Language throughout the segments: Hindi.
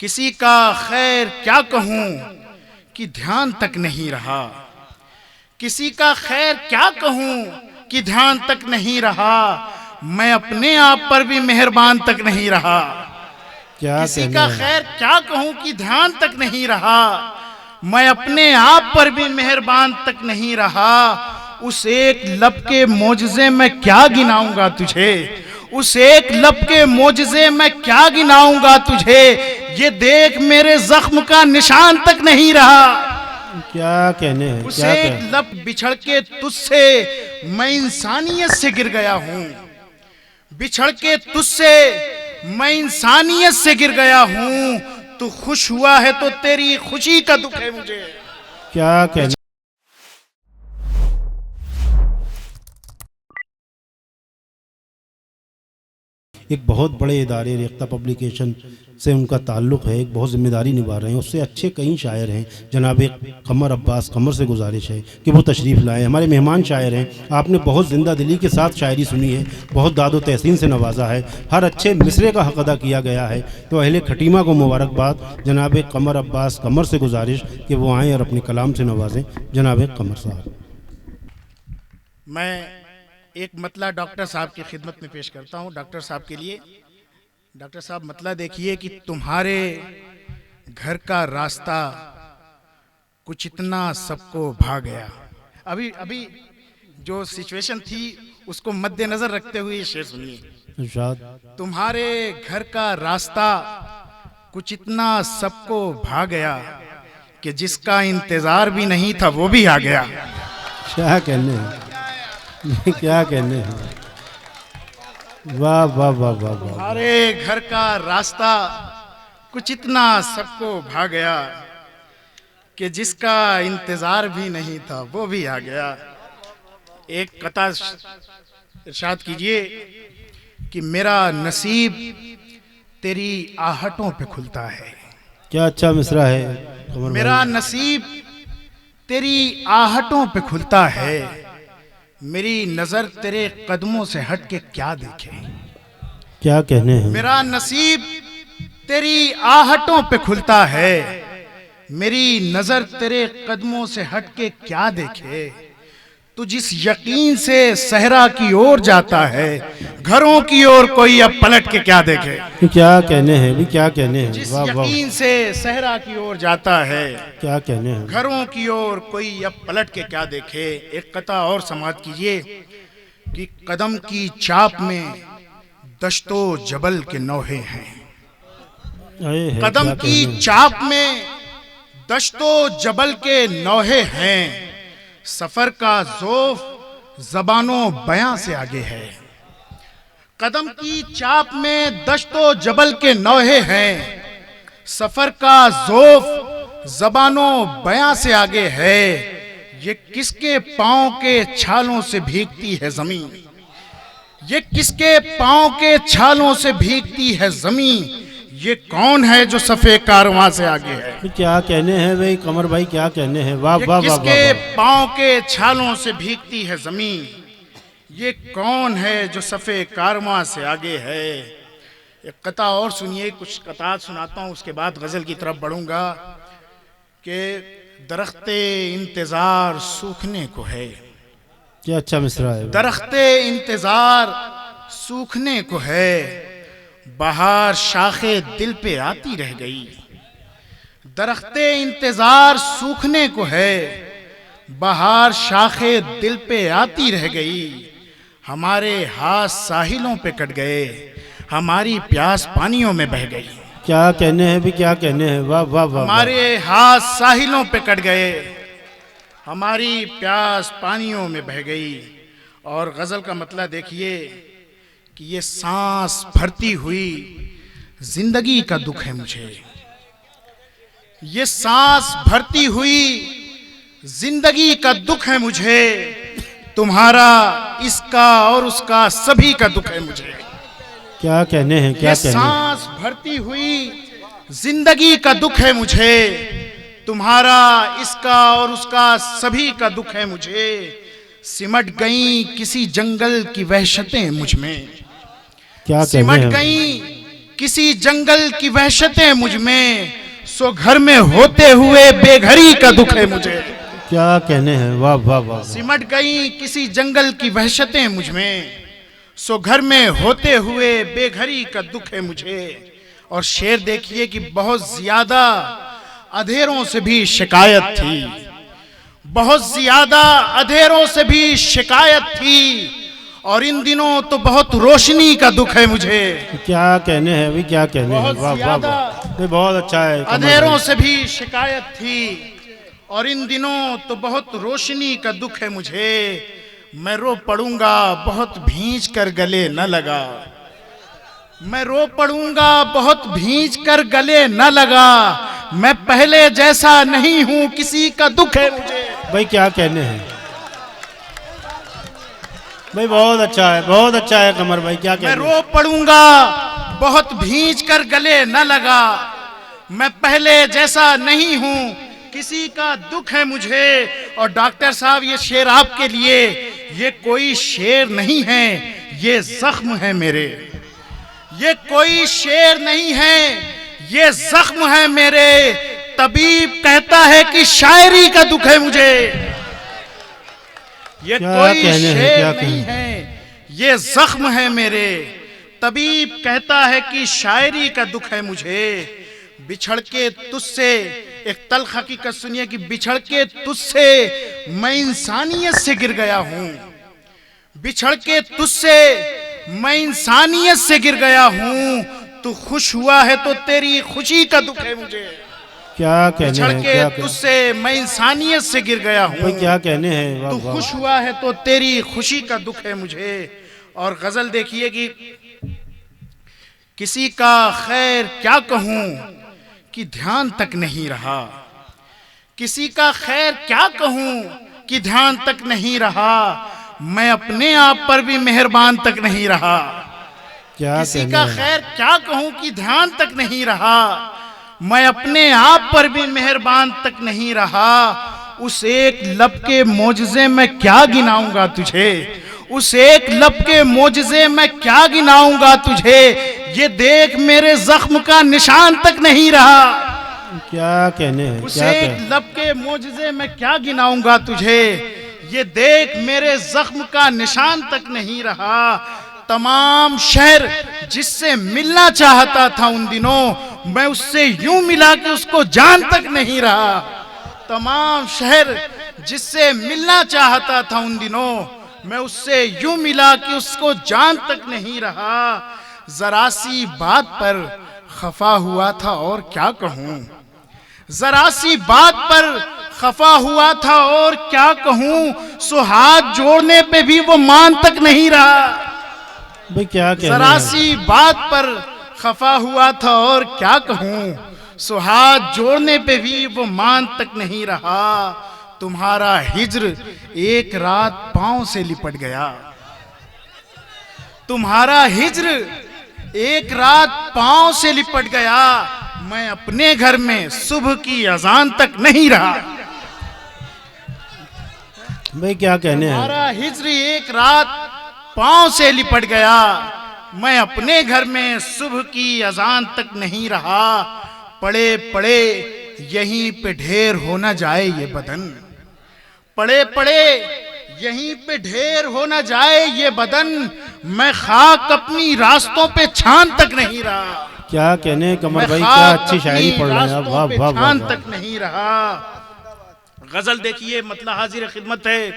किसी का खैर क्या कहूं कि ध्यान तक नहीं रहा, किसी का खैर क्या कहूं कि ध्यान तक नहीं रहा, मैं अपने आप पर भी मेहरबान तक नहीं रहा। क्या किसी का खैर क्या कहूं कि ध्यान तक नहीं रहा, मैं अपने आप पर भी मेहरबान तक नहीं रहा। उस एक लब के मोजज़े में क्या गिनाऊंगा तुझे, उस एक लब के मोजज़े में क्या गिनाऊंगा तुझे, ये देख मेरे जख्म का निशान तक नहीं रहा। क्या कहने हैं, उस एक लब बिछड़ के तुझसे मैं इंसानियत से गिर गया हूं, बिछड़ के तुझसे मैं इंसानियत से गिर गया हूं। तू खुश हुआ है तो तेरी खुशी का दुख है मुझे। क्या कहने। एक बहुत बड़े इदारे रेख्ता पब्लिकेशन से उनका ताल्लुक़ है, एक बहुत ज़िम्मेदारी निभा रहे हैं। उससे अच्छे कई शायर हैं। जनाब कमर अब्बास कमर से गुजारिश है कि वो तशरीफ़ लाएँ। हमारे मेहमान शायर हैं। आपने बहुत ज़िंदा दिली के साथ शायरी सुनी है, बहुत दादो तहसीन से नवाजा है, हर अच्छे मिसरे का हक़ अदा किया गया है। तो अहले खटीमा को मुबारकबाद। जनाब कमर अब्बास कमर से गुजारिश कि वो आएँ और अपने कलाम से नवाजें। जनाब कमर साहब। मैं एक मतला डॉक्टर साहब की खिदमत में पेश करता हूँ। डॉक्टर साहब के लिए। डॉक्टर साहब, मतला देखिए कि तुम्हारे घर का रास्ता कुछ इतना सबको भा गया। अभी अभी जो सिचुएशन थी उसको मद्देनजर रखते हुए ये शेर सुनिए। तुम्हारे घर का रास्ता कुछ इतना सबको भा गया कि जिसका इंतजार भी नहीं था वो भी आ गया। क्या कहने हैं, क्या कहने हैं। वाह वाह वाह वाह वाह। तुम्हारे घर का रास्ता कुछ इतना सबको भा गया कि जिसका इंतजार भी नहीं था वो भी आ गया। एक कता इरशाद कीजिए कि मेरा नसीब तेरी आहटों पे खुलता है। क्या अच्छा मिसरा है। मेरा नसीब तेरी आहटों पे खुलता है, मेरी नजर तेरे कदमों से हट के क्या देखे। क्या कहने हैं। मेरा नसीब तेरी आहटों पे खुलता है, मेरी नजर तेरे कदमों से हट के क्या देखे। तू जिस यकीन से सहरा की ओर जाता है, घरों की ओर कोई अब पलट के क्या देखे। क्या कहने हैं भी, क्या कहने हैं। जिस वाह वाह। यकीन से सहरा की ओर जाता है, क्या कहने हैं। घरों की ओर कोई अब पलट के क्या देखे। एक कता और समाप्त कीजिए कि कदम की चाप में दश्तो जबल के नौहे हैं। कदम की चाप में दश्तो जबल के नौहे हैं, सफर का ज़ौफ़ ज़बानो बयां से आगे है। कदम की चाप में दश्तो जबल के नौहे हैं, सफर का ज़ौफ़ ज़बानो बयां से आगे है। ये किसके पाँव के छालों से भीगती है ज़मीन, ये किसके पाँव के छालों से भीगती है ज़मीन, ये कौन है जो सफ़े कारवां से आगे है। क्या कहने हैं भाई कमर भाई, क्या कहने हैं। वाह वाह वाह। किसके पाँव के छालों से भीगती है ज़मीन, ये कौन है जो सफ़े कारवां से आगे है। एक कता और सुनिए, कुछ कतात सुनाता हूँ, उसके बाद गज़ल की तरफ बढ़ूँगा। कि दरख्ते इंतज़ार सूखने को है। क्या अच्छा मिसरा है। दरख्ते इंतज़ार सूखने को है, बहार शाखे दिल पे आती रह गई। दरख्ते इंतज़ार सूखने को है, बहार शाखे दिल पे आती रह गई। हमारे हाथ साहिलों पे कट गए, हमारी प्यास पानियों में बह गई। क्या कहने हैं भी, क्या कहने हैं। वाह वाह वाह। हमारे हाथ साहिलों पे कट गए, हमारी प्यास पानियों में बह गई। और गज़ल का मतलब देखिए कि ये सांस भरती हुई जिंदगी का दुख है मुझे, ये सांस भरती हुई जिंदगी का दुख है मुझे। तुम्हारा, इसका और उसका सभी का दुख है मुझे। क्या कहने हैं, क्या कहने हैं। सांस भरती हुई जिंदगी का दुख है मुझे, तुम्हारा, इसका और उसका सभी का दुख है मुझे। सिमट गई किसी जंगल की वहशतें मुझ में, क्या सिमट गई किसी जंगल की वहशतें मुझ में, सो घर में होते हुए बेघरी का दुख है मुझे। क्या कहने हैं, वाह वाह वाह। सिमट गई किसी जंगल की वहशतें मुझ में, सो घर में होते हुए बेघरी का दुख है मुझे। और शेर देखिए कि बहुत ज्यादा अंधेरों से भी शिकायत थी, बहुत ज्यादा अंधेरों से भी शिकायत थी, और इन दिनों तो बहुत रोशनी का दुख है मुझे। क्या कहने हैं भाई, क्या कहने हैं, वाह वाह वाह। बहुत अच्छा है। अंधेरों से भी शिकायत थी और इन दिनों तो बहुत रोशनी का दुख है मुझे। मैं रो पड़ूंगा बहुत भींच कर गले न लगा, मैं रो पड़ूंगा बहुत भींच कर गले न लगा। मैं पहले जैसा नहीं हूं किसी का दुख है मुझे। भाई क्या कहने हैं भाई, बहुत अच्छा है, बहुत अच्छा है कमर भाई, क्या कहने मैं हैं। रो पड़ूंगा बहुत भींच कर गले न लगा, मैं पहले जैसा नहीं हूं किसी का दुख है मुझे। और डॉक्टर साहब ये शेर आपके लिए, ये कोई शेर नहीं है, ये जख्म है मेरे। ये कोई शेर नहीं है, ये जख्म है मेरे। तबीब कहता है कि शायरी का दुख है मुझे। ये कोई शेर नहीं है, ये जख्म है मेरे। तबीब कहता है कि शायरी का दुख है मुझे। बिछड़ के तुझसे, एक तल्ख हकीकत सुनिए कि बिछड़ के तुझसे मैं इंसानियत से गिर गया हूं। बिछड़ के तुझसे मैं इंसानियत से गिर गया हूं। तू खुश हुआ है तो तेरी खुशी का दुख है मुझे। क्या कहने बिछड़ हैं, के तुझसे मैं इंसानियत से गिर गया हूं। क्या कहने हैं, वाह तू वाह। खुश हुआ है तो तेरी खुशी का दुख है मुझे। और गजल देखिए कि किसी का खैर क्या कहूं कि ध्यान तक नहीं रहा, किसी का खैर क्या कहूं कि ध्यान तक नहीं रहा। मैं अपने आप पर भी मेहरबान तक नहीं रहा। क्या किसी का खैर क्या कहूं कि ध्यान तक नहीं रहा, मैं अपने आप पर भी मेहरबान तक नहीं रहा। उस एक लब के मोजज़े में क्या गिनाऊंगा तुझे, उस एक लब के मोजज़े में क्या गिनाऊंगा तुझे। ये देख मेरे जख्म का निशान तक नहीं रहा। क्या कहने हैं, उस एक लब के मोजज़े में क्या गिनाऊंगा तुझे। ये देख मेरे जख्म का निशान तक नहीं रहा। तमाम शहर जिससे मिलना चाहता था उन दिनों, मैं उससे यूं मिला कि उसको जान तक नहीं रहा। तमाम शहर जिससे मिलना चाहता था उन दिनों, मैं उससे यूं मिला कि उसको जान तक नहीं रहा। जरा सी बात पर खफा हुआ था और क्या कहूं, जरा सी बात पर खफा हुआ था और क्या कहूं। सो हाथ जोड़ने पे भी वो मान तक नहीं रहा। भाई क्या कहने हैं। जरा सी बात पर खफा हुआ था और क्या कहूं। सो हाथ जोड़ने पे भी वो मान तक नहीं रहा। तुम्हारा हिज्र एक रात पांव से लिपट गया, तुम्हारा हिज्र एक रात पांव से लिपट गया। मैं अपने घर में सुबह की अजान तक नहीं रहा। भाई क्या कहने हैं। तुम्हारा हिज्र एक रात पांव से लिपट गया, मैं अपने घर में सुबह की अजान तक नहीं रहा। पड़े पड़े यहीं पे ढेर हो न जाए ये बदन, पड़े पड़े यहीं पे ढेर हो न जाए ये बदन। मैं खाक अपनी रास्तों पे छान तक नहीं रहा। क्या कहने कमर भाई, क्या अच्छी शायरी पढ़ रहे हैं, वाह वाह छान वाह। तक नहीं रहा। गजल देखिए, मतलब हाजिर खिदमत है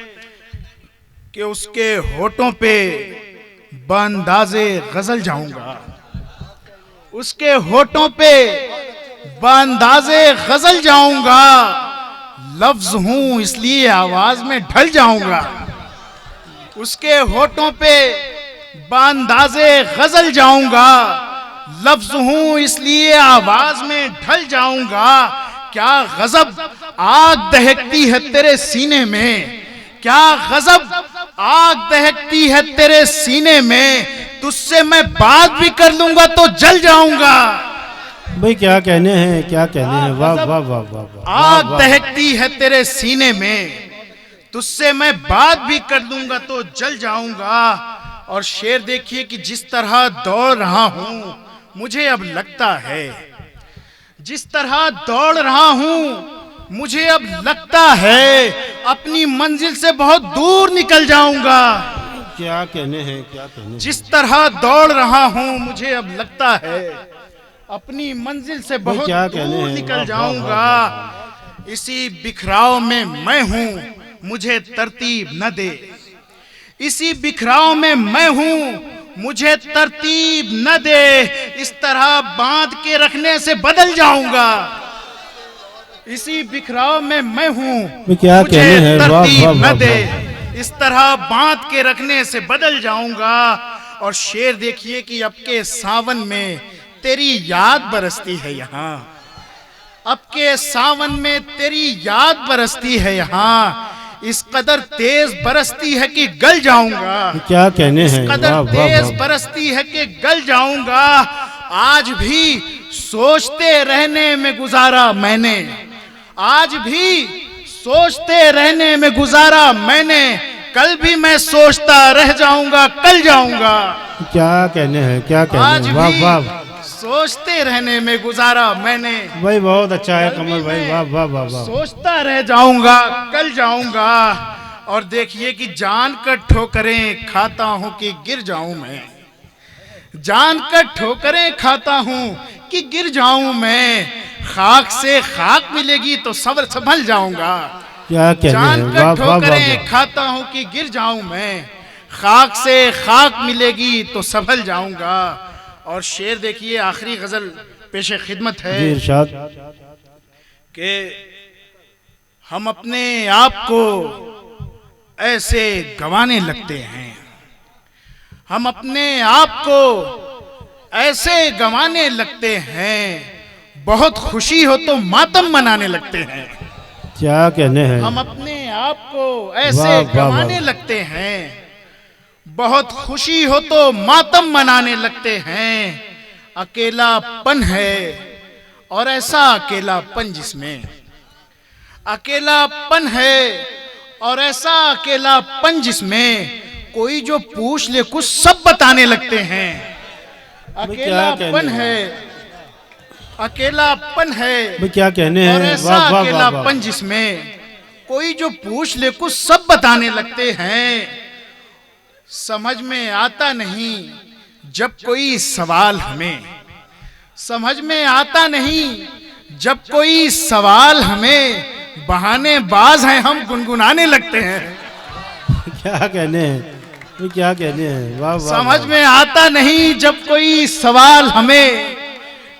कि उसके होठों पे बांदाज़े गजल जाऊंगा, उसके होठों पे बांदाज़े गजल जाऊंगा। लफ्ज हूं इसलिए आवाज में ढल जाऊंगा, उसके होठों पे बांदाज़े गजल जाऊंगा। लफ्ज हूं इसलिए आवाज में ढल जाऊंगा। क्या गजब आग दहकती है तेरे सीने में, क्या गजब आग दहकती है तेरे सीने में। तुझसे मैं बात भी कर लूंगा तो जल जाऊंगा। भाई क्या कहने हैं, क्या कहने हैं, वाह वाह वाह वाह। आग दहकती है तेरे सीने में, तुझसे मैं बात भी कर लूंगा तो जल जाऊंगा। और शेर देखिए कि जिस तरह दौड़ रहा हूं मुझे अब लगता है, जिस तरह दौड़ रहा हूं मुझे अब लगता है अपनी मंजिल से बहुत दूर निकल जाऊंगा। क्या कहने हैं, क्या कहने हैं। जिस तरह दौड़ रहा हूं मुझे अब लगता है अपनी मंजिल से बहुत क्या कहने दूर हैं। निकल वाह, जाऊंगा। इसी बिखराव में मैं हूं, मुझे तरतीब न दे। इसी बिखराव में मैं हूं, मुझे तरतीब न दे। इस तरह बांध के रखने से बदल जाऊंगा। इसी बिखराव में मैं हूं, क्या मुझे कहने हैं। वाह, तरतीब वाह, न वाह, दे। वाह। इस तरह बांध के रखने से बदल जाऊंगा। और शेर देखिए कि अब के सावन में तेरी याद बरसती है यहाँ। अब के सावन में तेरी याद बरसती है यहाँ। इस कदर तेज बरसती है कि गल जाऊंगा। क्या कहने इस हैं। कदर वाह, वाह, तेज वाह। बरसती है कि गल जाऊंगा। आज भी सोचते रहने में गुजारा मैंने, आज भी सोचते रहने में गुजारा मैंने। कल भी मैं सोचता रह जाऊंगा, कल जाऊंगा। क्या कहने हैं, क्या कहने आज हैं। वाह भी वाह सोचते रहने में गुजारा मैंने। भाई, बहुत अच्छा है कमर भाई। वाह वाह वाह वाह। सोचता रह जाऊंगा, कल जाऊंगा। और देखिए कि जान कर ठोकरें खाता हूं कि गिर जाऊं मैं। जान कर ठोकरें खाता हूं कि गिर जाऊं मैं। खाक से खाक मिलेगी तो सबर संभल जाऊंगा। क्या कहने हैं। जान वाह कर वाह वाह ठोकरें वाह। खाता हूं कि गिर जाऊं मैं। खाक से खाक मिलेगी तो संभल जाऊंगा। और शेर देखिए, आखिरी गजल पेशे खिदमत है जी इरशाद। कि हम अपने आप को ऐसे गंवाने लगते हैं। हम अपने आप को ऐसे गंवाने लगते हैं। बहुत खुशी हो तो मातम मनाने लगते हैं। क्या कहने हैं। हम अपने आप को ऐसे वाह, वाह, गंवाने वाह। लगते हैं। बहुत खुशी हो तो मातम मनाने लगते हैं। अकेलापन है और ऐसा अकेलापन जिसमें, अकेलापन है और ऐसा अकेलापन जिसमें कोई जो पूछ ले कुछ सब बताने लगते हैं। अकेलापन है, अकेलापन है भाई क्या कहने और हैं। ऐसा वाह वाह वाह वाह। अकेलापन जिसमें कोई जो पूछ ले कुछ सब बताने लगते हैं। समझ में आता नहीं जब कोई सवाल हमें, समझ में आता नहीं जब कोई सवाल हमें। बहानेबाज हैं हम, गुनगुनाने लगते हैं। क्या कहने हैं। भाई क्या कहने हैं। वाह वाह समझ वाह। में आता नहीं जब कोई सवाल हमें।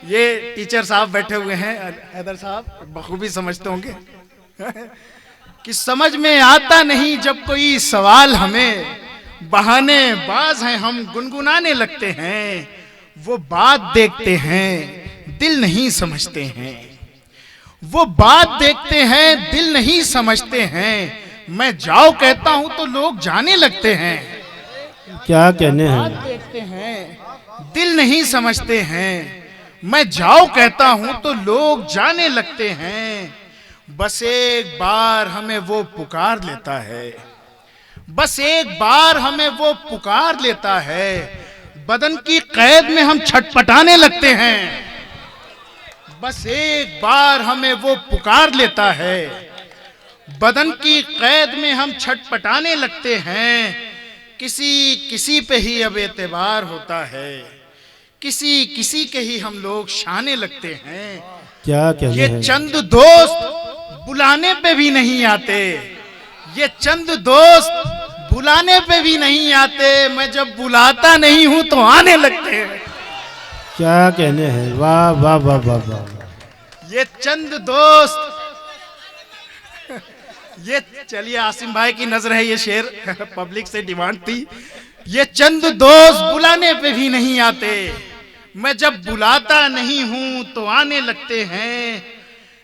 ये टीचर साहब बैठे हुए हैं, हैदर साहब बखूबी समझते होंगे कि समझ में आता नहीं जब कोई सवाल हमें। बहानेबाज हैं हम, गुनगुनाने लगते हैं। वो बात देखते हैं दिल नहीं समझते हैं। वो बात देखते हैं दिल नहीं समझते हैं। मैं जाओ कहता हूं तो लोग जाने लगते हैं। क्या कहने बात हैं। देखते हैं दिल नहीं समझते हैं। मैं जाओ कहता हूं तो लोग जाने लगते हैं। बस एक बार हमें वो पुकार लेता है। बस एक बार हमें वो पुकार लेता है। बदन की कैद में हम छटपटाने लगते हैं। बस एक बार हमें वो पुकार लेता है। बदन की कैद में हम छटपटाने लगते हैं। किसी किसी पे ही अब एतबार होता है। किसी किसी के ही हम लोग शाने लगते हैं। क्या कहने ये हैं। चंद दोस्त बुलाने पे भी नहीं आते। ये चंद दोस्त बुलाने पे भी नहीं आते। मैं जब बुलाता नहीं हूं तो आने लगते हैं। क्या कहने हैं। वाह वाह वाह वाह वाह। ये चंद दोस्त, ये चलिए आसिम भाई की नजर है, ये शेर पब्लिक से डिमांड थी। ये चंद दोस्त बुलाने पे भी नहीं आते। मैं जब बुलाता नहीं हूं तो आने लगते हैं।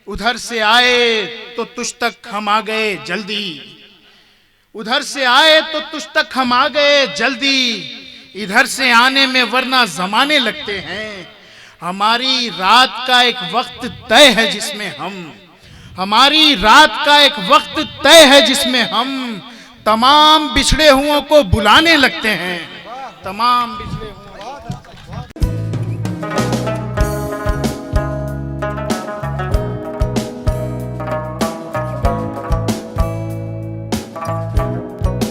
उधर से आए तो तुझ तक हम आ गए जल्दी। उधर से आए तो तुझ तक हम आ गए जल्दी। इधर से आने में वरना जमाने लगते हैं। हमारी रात का एक वक्त तय है जिसमें हम, हमारी रात का एक वक्त तय है जिसमें हम तमाम बिछड़े हुओं को बुलाने लगते हैं। तमाम बिछड़े हुओं